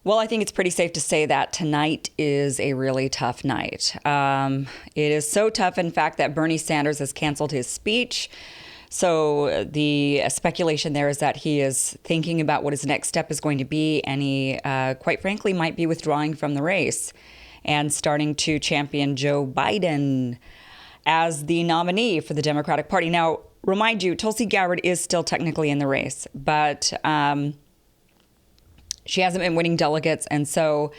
Well, I think it's pretty safe to say that tonight is a really tough night. It is so tough, in fact, that Bernie Sanders has canceled his speech. So the speculation there is that he is thinking about what his next step is going to be, and he, quite frankly, might be withdrawing from the race and starting to champion Joe Biden as the nominee for the Democratic Party. Now, remind you, Tulsi Gabbard is still technically in the race, but she hasn't been winning delegates. And so,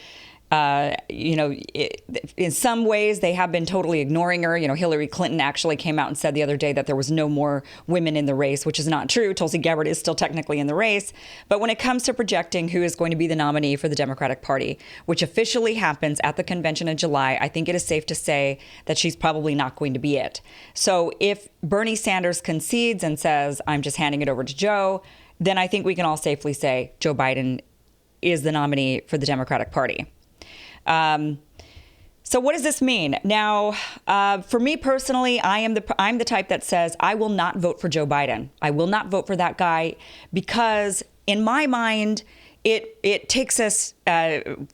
in some ways, they have been totally ignoring her. Hillary Clinton actually came out and said the other day that there was no more women in the race, which is not true. Tulsi Gabbard is still technically in the race. But when it comes to projecting who is going to be the nominee for the Democratic Party, which officially happens at the convention in July, I think it is safe to say that she's probably not going to be it. So if Bernie Sanders concedes and says, I'm just handing it over to Joe, then I think we can all safely say Joe Biden is the nominee for the Democratic Party. So what does this mean? Now, for me personally, I'm the type that says I will not vote for Joe Biden. I will not vote for that guy because in my mind, it takes us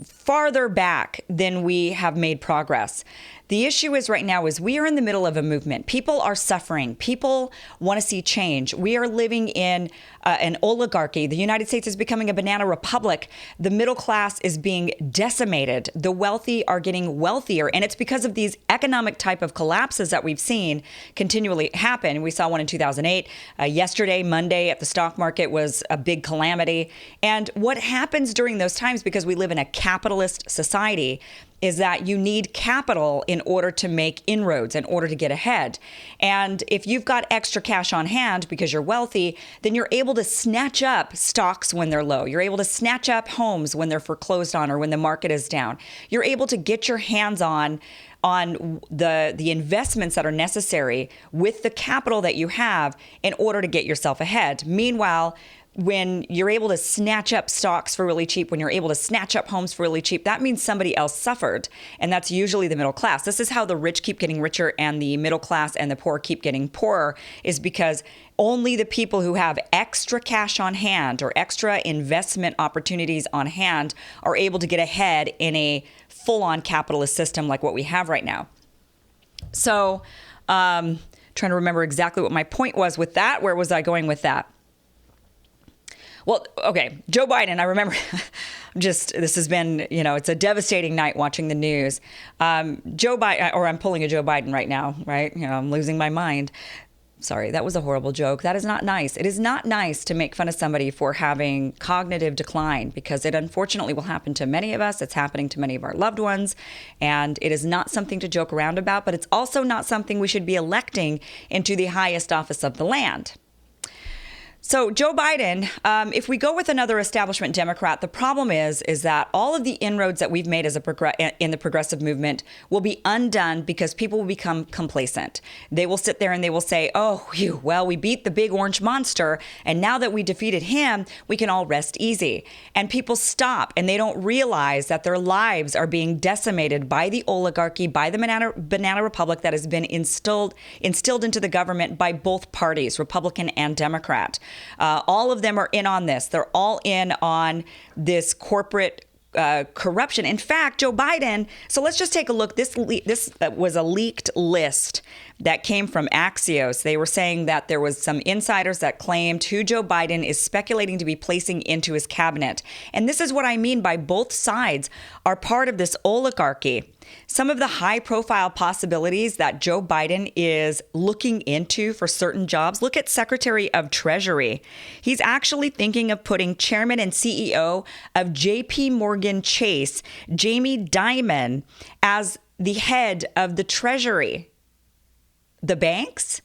farther back than we have made progress. The issue is right now is we are in the middle of a movement. People are suffering. People want to see change. We are living in an oligarchy. The United States is becoming a banana republic. The middle class is being decimated. The wealthy are getting wealthier. And it's because of these economic type of collapses that we've seen continually happen. We saw one in 2008. Yesterday, Monday, at the stock market was a big calamity. And what happens during those times, because we live in a capitalist society, is that you need capital in order to make inroads, in order to get ahead. And if you've got extra cash on hand because you're wealthy, then you're able to snatch up stocks when they're low. You're able to snatch up homes when they're foreclosed on or when the market is down. You're able to get your hands on the investments that are necessary with the capital that you have in order to get yourself ahead. Meanwhile, when you're able to snatch up stocks for really cheap, when you're able to snatch up homes for really cheap, that means somebody else suffered. And that's usually the middle class. This is how the rich keep getting richer and the middle class and the poor keep getting poorer, is because only the people who have extra cash on hand or extra investment opportunities on hand are able to get ahead in a full-on capitalist system like what we have right now. So, trying to remember exactly what my point was with that. Where was I going with that? Well, okay, Joe Biden, I remember this has been, it's a devastating night watching the news. Joe Biden, or I'm pulling a Joe Biden right now, right? I'm losing my mind. Sorry, that was a horrible joke. That is not nice. It is not nice to make fun of somebody for having cognitive decline, because it unfortunately will happen to many of us. It's happening to many of our loved ones. And it is not something to joke around about, but it's also not something we should be electing into the highest office of the land. So Joe Biden, if we go with another establishment Democrat, the problem is that all of the inroads that we've made as in the progressive movement will be undone because people will become complacent. They will sit there and they will say, we beat the big orange monster, and now that we defeated him, we can all rest easy. And people stop and they don't realize that their lives are being decimated by the oligarchy, by the banana republic that has been instilled into the government by both parties, Republican and Democrat. All of them are in on this. They're all in on this corporate corruption. In fact, Joe Biden, so let's just take a look. This was a leaked list that came from Axios. They were saying that there was some insiders that claimed who Joe Biden is speculating to be placing into his cabinet. And this is what I mean by both sides are part of this oligarchy. Some of the high-profile possibilities that Joe Biden is looking into for certain jobs. Look at Secretary of Treasury. He's actually thinking of putting Chairman and CEO of J.P. Morgan Chase, Jamie Dimon, as the head of the Treasury. The banks,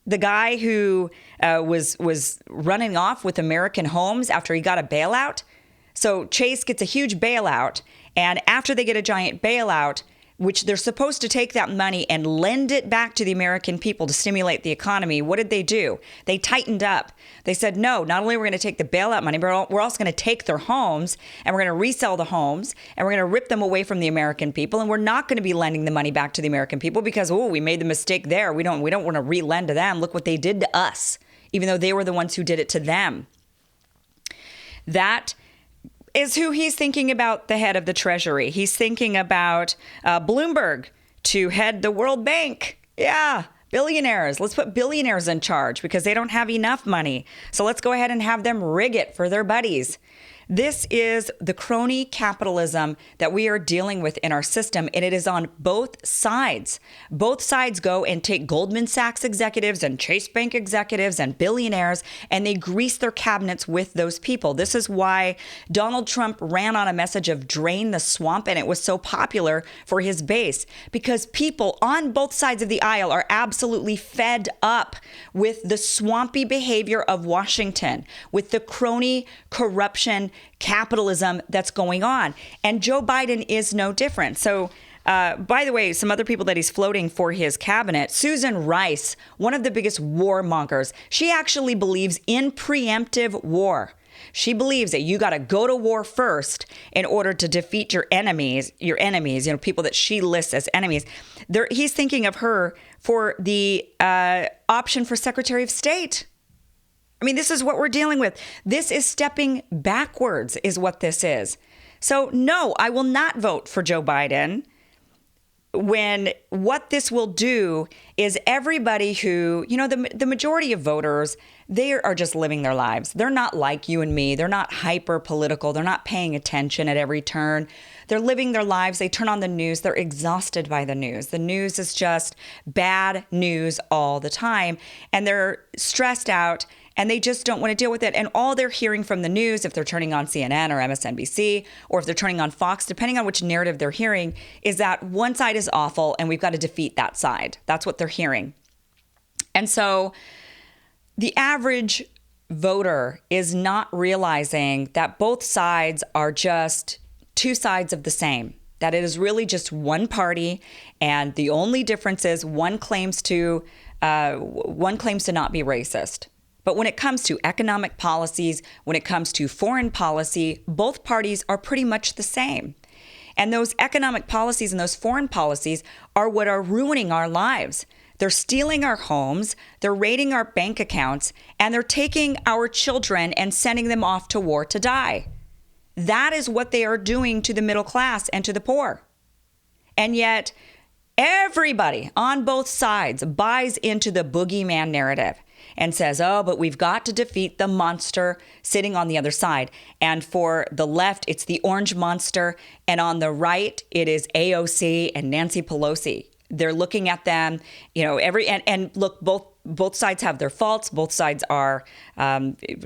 the guy who was running off with American Homes after he got a bailout. So Chase gets a huge bailout, and after they get a giant bailout, which they're supposed to take that money and lend it back to the American people to stimulate the economy, what did they do? They tightened up. They said, no, not only are we going to take the bailout money, but we're also going to take their homes, and we're going to resell the homes, and we're going to rip them away from the American people, and we're not going to be lending the money back to the American people because, we made the mistake there. We don't want to re-lend to them. Look what they did to us, even though they were the ones who did it to them. That is who he's thinking about, the head of the Treasury. He's thinking about Bloomberg to head the World Bank. Yeah, billionaires. Let's put billionaires in charge because they don't have enough money. So let's go ahead and have them rig it for their buddies. This is the crony capitalism that we are dealing with in our system, and it is on both sides. Both sides go and take Goldman Sachs executives and Chase Bank executives and billionaires, and they grease their cabinets with those people. This is why Donald Trump ran on a message of drain the swamp, and it was so popular for his base, because people on both sides of the aisle are absolutely fed up with the swampy behavior of Washington, with the crony corruption capitalism that's going on. And Joe Biden is no different. So, by the way, some other people that he's floating for his cabinet, Susan Rice, one of the biggest warmongers, she actually believes in preemptive war. She believes that you got to go to war first in order to defeat your enemies, people that she lists as enemies. He's thinking of her for the option for Secretary of State. I mean, this is what we're dealing with. This is stepping backwards is what this is. So no, I will not vote for Joe Biden, when what this will do is everybody who, the majority of voters, they are just living their lives. They're not like you and me. They're not hyper political. They're not paying attention at every turn. They're living their lives. They turn on the news. They're exhausted by the news. The news is just bad news all the time. And they're stressed out. And they just don't want to deal with it. And all they're hearing from the news, if they're turning on CNN or MSNBC, or if they're turning on Fox, depending on which narrative they're hearing, is that one side is awful and we've got to defeat that side. That's what they're hearing. And so the average voter is not realizing that both sides are just two sides of the same, that it is really just one party. And the only difference is one claims to not be racist. But when it comes to economic policies, when it comes to foreign policy, both parties are pretty much the same. And those economic policies and those foreign policies are what are ruining our lives. They're stealing our homes, they're raiding our bank accounts, and they're taking our children and sending them off to war to die. That is what they are doing to the middle class and to the poor. And yet, everybody on both sides buys into the boogeyman narrative and says, oh, but we've got to defeat the monster sitting on the other side. And for the left, it's the orange monster. And on the right, it is AOC and Nancy Pelosi. They're looking at them, and look, both sides have their faults. Both sides are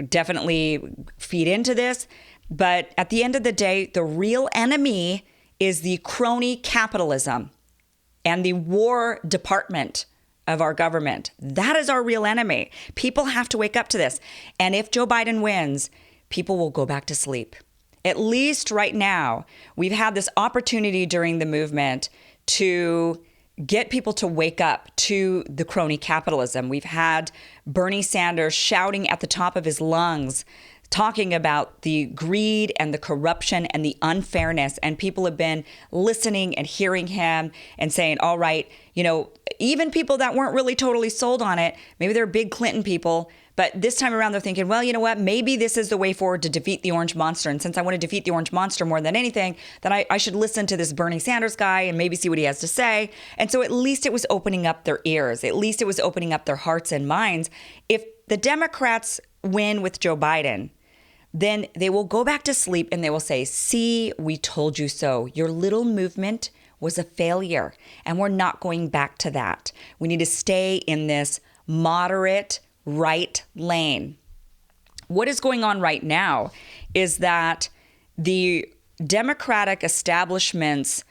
definitely feed into this. But at the end of the day, the real enemy is the crony capitalism and the War Department of our government. That is our real enemy. People have to wake up to this. And if Joe Biden wins, people will go back to sleep. At least right now, we've had this opportunity during the movement to get people to wake up to the crony capitalism. We've had Bernie Sanders shouting at the top of his lungs, talking about the greed and the corruption and the unfairness. And people have been listening and hearing him and saying, all right, even people that weren't really totally sold on it, maybe they're big Clinton people, but this time around they're thinking, well, you know what, maybe this is the way forward to defeat the orange monster. And since I want to defeat the orange monster more than anything, then I should listen to this Bernie Sanders guy and maybe see what he has to say. And so at least it was opening up their ears. At least it was opening up their hearts and minds. If the Democrats win with Joe Biden, then they will go back to sleep and they will say, see, we told you so. Your little movement was a failure, and we're not going back to that. We need to stay in this moderate right lane. What is going on right now is that the Democratic establishment's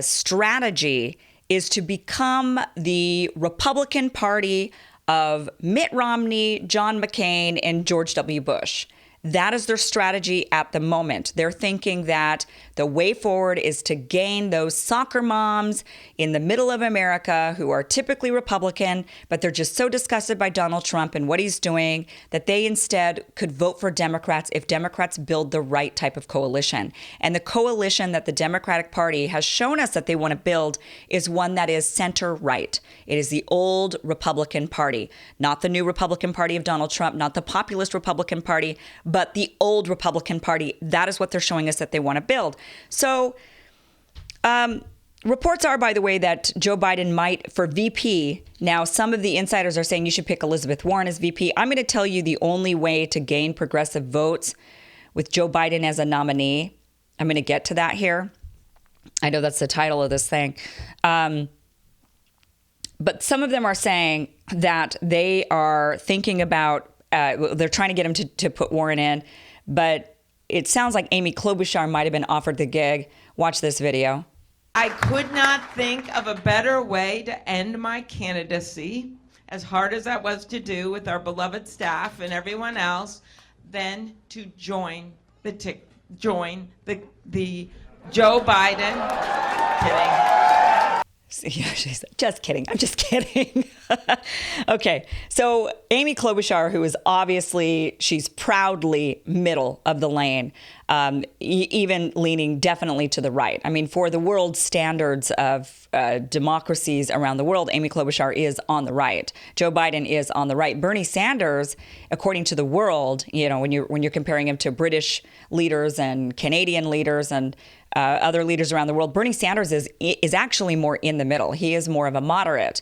strategy is to become the Republican Party of Mitt Romney, John McCain, and George W. Bush. That is their strategy at the moment. They're thinking that the way forward is to gain those soccer moms in the middle of America who are typically Republican, but they're just so disgusted by Donald Trump and what he's doing that they instead could vote for Democrats if Democrats build the right type of coalition. And the coalition that the Democratic Party has shown us that they want to build is one that is center-right. It is the old Republican Party, not the new Republican Party of Donald Trump, not the populist Republican Party, but the old Republican Party. That is what they're showing us that they want to build. So reports are, by the way, that Joe Biden might, for VP, now some of the insiders are saying you should pick Elizabeth Warren as VP. I'm going to tell you the only way to gain progressive votes with Joe Biden as a nominee. I'm going to get to that here. I know that's the title of this thing. But some of them are saying that they are thinking about, they're trying to get him to put Warren in, but it sounds like Amy Klobuchar might have been offered the gig. Watch this video. I could not think of a better way to end my candidacy, as hard as that was to do with our beloved staff and everyone else, than to join the Joe Biden. Kidding. Yeah, she's just kidding. I'm just kidding. Okay. So Amy Klobuchar, who is obviously, she's proudly middle of the lane, even leaning definitely to the right. I mean, for the world standards of democracies around the world, Amy Klobuchar is on the right. Joe Biden is on the right. Bernie Sanders, according to the world, you know, when you're comparing him to British leaders and Canadian leaders and other leaders around the world, Bernie Sanders is actually more in the middle. He is more of a moderate.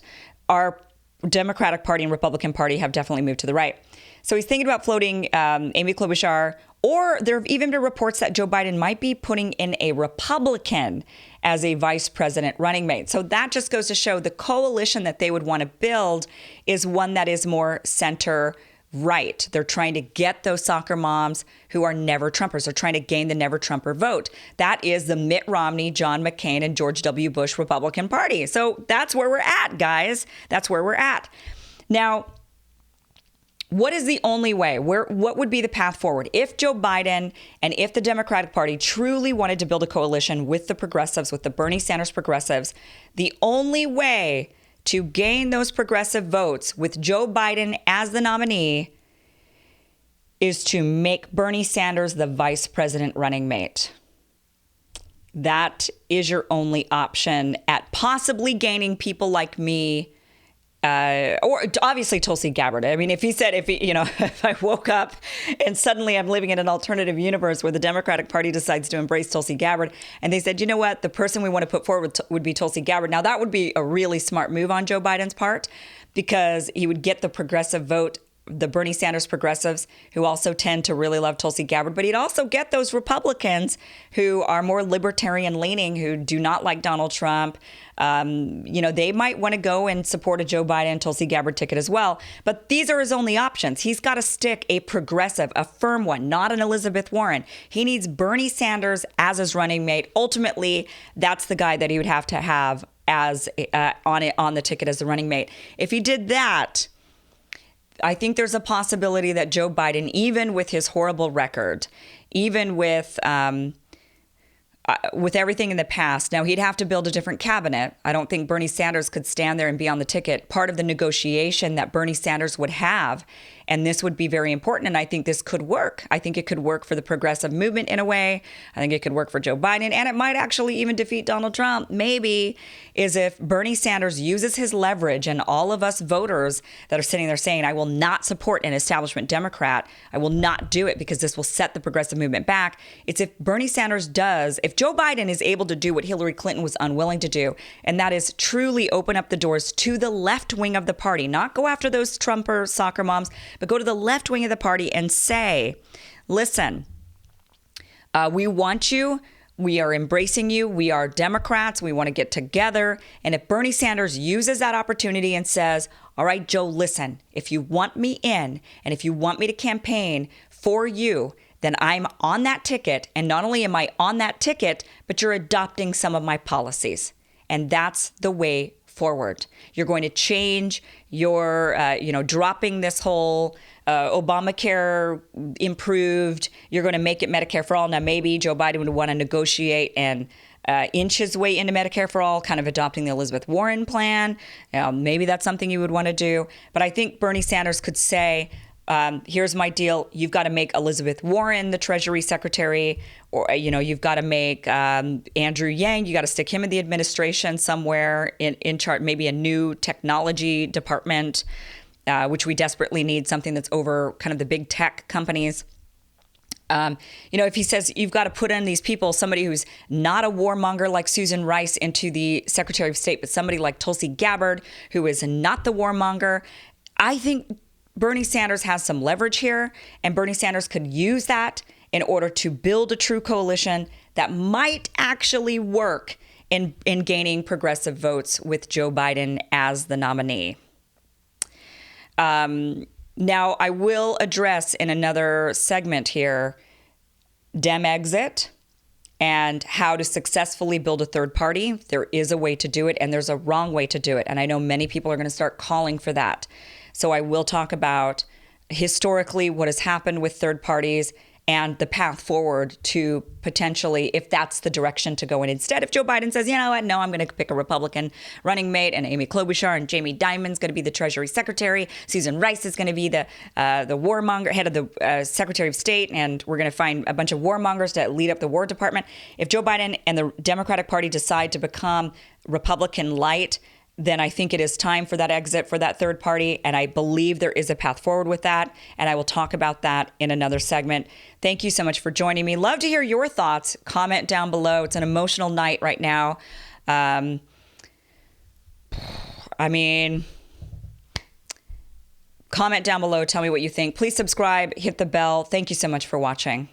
Our Democratic Party and Republican Party have definitely moved to the right. So he's thinking about floating Amy Klobuchar, or there have even been reports that Joe Biden might be putting in a Republican as a vice president running mate. So that just goes to show the coalition that they would want to build is one that is more center right. They're trying to get those soccer moms who are never Trumpers. They're trying to gain the never Trumper vote. That is the Mitt Romney, John McCain, and George W. Bush Republican Party. So that's where we're at, guys. That's where we're at. Now, what is the only way? What would be the path forward? If Joe Biden and if the Democratic Party truly wanted to build a coalition with the progressives, with the Bernie Sanders progressives, the only way to gain those progressive votes with Joe Biden as the nominee is to make Bernie Sanders the vice president running mate. That is your only option at possibly gaining people like me, or obviously Tulsi Gabbard. I mean, if I woke up and suddenly I'm living in an alternative universe where the Democratic Party decides to embrace Tulsi Gabbard, and they said, you know what, the person we want to put forward would be Tulsi Gabbard. Now, that would be a really smart move on Joe Biden's part, because he would get the progressive vote, the Bernie Sanders progressives, who also tend to really love Tulsi Gabbard, but he'd also get those Republicans who are more libertarian leaning, who do not like Donald Trump. They might want to go and support a Joe Biden, Tulsi Gabbard ticket as well. But these are his only options. He's got to stick a progressive, a firm one, not an Elizabeth Warren. He needs Bernie Sanders as his running mate. Ultimately, that's the guy that he would have to have as on the ticket as the running mate. If he did that, I think there's a possibility that Joe Biden, even with his horrible record, even with everything in the past, now he'd have to build a different cabinet. I don't think Bernie Sanders could stand there and be on the ticket. Part of the negotiation that Bernie Sanders would have, and this would be very important, and I think this could work. I think it could work for the progressive movement in a way. I think it could work for Joe Biden, and it might actually even defeat Donald Trump, maybe, is if Bernie Sanders uses his leverage and all of us voters that are sitting there saying, I will not support an establishment Democrat. I will not do it because this will set the progressive movement back. It's if Bernie Sanders if Joe Biden is able to do what Hillary Clinton was unwilling to do, and that is truly open up the doors to the left wing of the party, not go after those Trumper soccer moms, but go to the left wing of the party and say, listen, we want you. We are embracing you. We are Democrats. We want to get together. And if Bernie Sanders uses that opportunity and says, all right, Joe, listen, if you want me in and if you want me to campaign for you, then I'm on that ticket. And not only am I on that ticket, but you're adopting some of my policies. And that's the way forward. You're going to change your, dropping this whole Obamacare improved. You're going to make it Medicare for all. Now, maybe Joe Biden would want to negotiate and inch his way into Medicare for all, kind of adopting the Elizabeth Warren plan. Maybe that's something you would want to do. But I think Bernie Sanders could say, here's my deal. You've got to make Elizabeth Warren the Treasury Secretary, or, you've got to make Andrew Yang. You got to stick him in the administration somewhere in charge, maybe a new technology department, which we desperately need, something that's over kind of the big tech companies. If he says you've got to put in these people, somebody who's not a warmonger like Susan Rice into the Secretary of State, but somebody like Tulsi Gabbard, who is not the warmonger, I think Bernie Sanders has some leverage here, and Bernie Sanders could use that in order to build a true coalition that might actually work in gaining progressive votes with Joe Biden as the nominee. Now, I will address in another segment here Dem exit and how to successfully build a third party. There is a way to do it, and there's a wrong way to do it. And I know many people are going to start calling for that. So I will talk about historically what has happened with third parties and the path forward to potentially, if that's the direction to go in. Instead, if Joe Biden says, you know what, no, I'm going to pick a Republican running mate, and Amy Klobuchar and Jamie Dimon's going to be the Treasury Secretary, Susan Rice is going to be the warmonger, head of the Secretary of State, and we're going to find a bunch of warmongers to lead up the War Department. If Joe Biden and the Democratic Party decide to become Republican light, then I think it is time for that exit for that third party. And I believe there is a path forward with that. And I will talk about that in another segment. Thank you so much for joining me. Love to hear your thoughts. Comment down below. It's an emotional night right now. Comment down below. Tell me what you think. Please subscribe. Hit the bell. Thank you so much for watching.